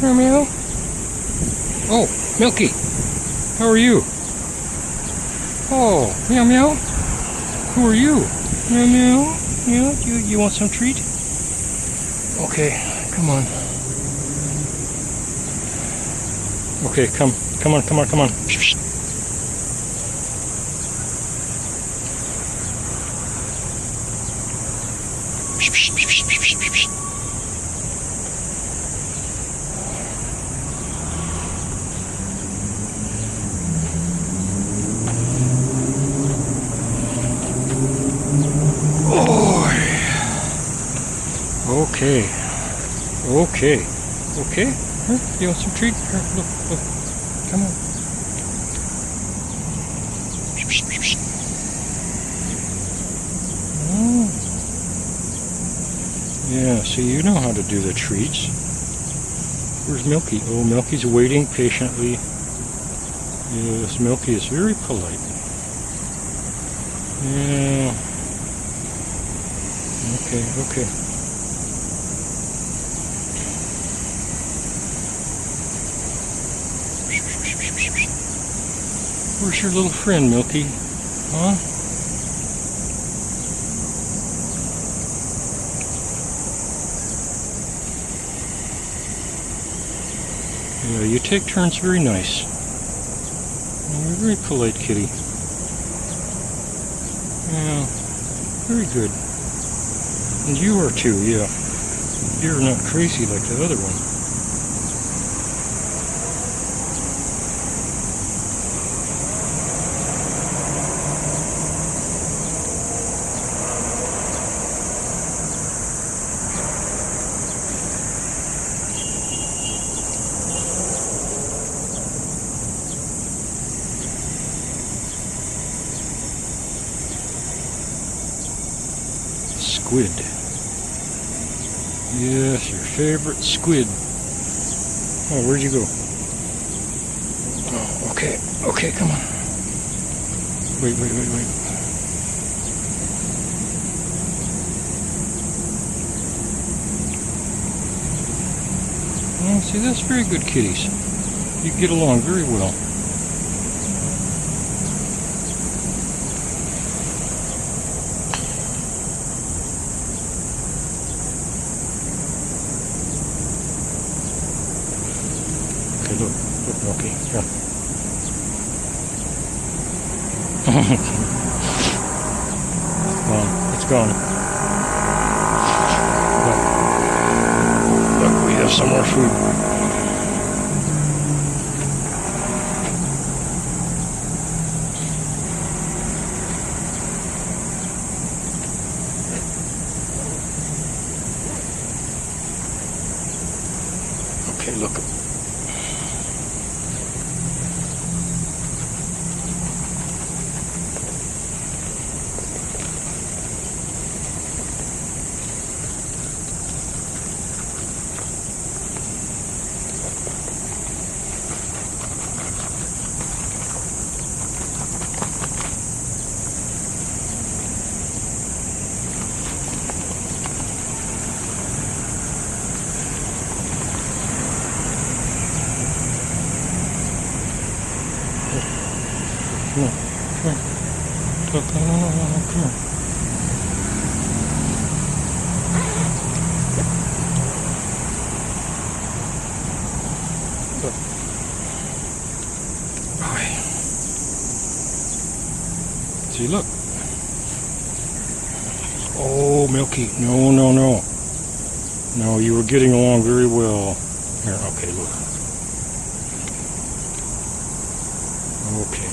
Meow meow. Oh, Milky, how are you? Oh, meow meow. Who are you? Meow meow. Yeah, you want some treat? Okay, come on. Okay, come on. Okay. Here, you want some treat? Here, look. Come on. Oh. Yeah, so you know how to do the treats. Where's Milky? Oh, Milky's waiting patiently. Yes, Milky is very polite. Yeah. Okay. Where's your little friend, Milky? Huh? Yeah, you take turns very nice. You're a very polite kitty. Yeah, very good. And you are too, yeah. You're not crazy like the other one. Squid. Yes, your favorite squid. Oh, where'd you go? Oh, okay, come on. Wait. Oh, see, that's very good kitties. You get along very well. Look, Milky, here. It's gone. Look, we have some more food. Okay, look. Come on. Look, no, come on. Look. See, look. Oh, Milky. No. No, you were getting along very well. Here, okay, look. Okay.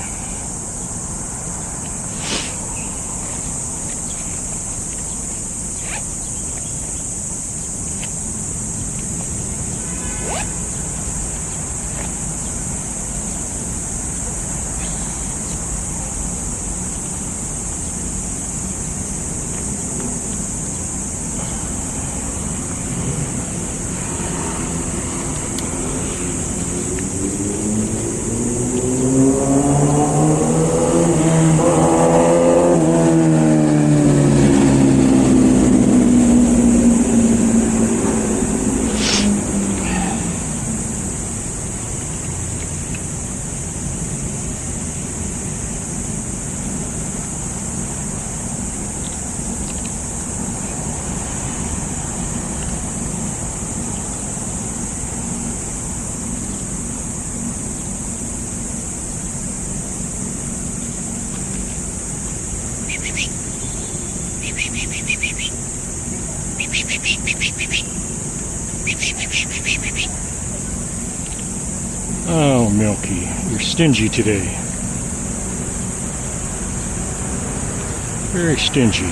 Oh, Milky, you're stingy today. Very stingy.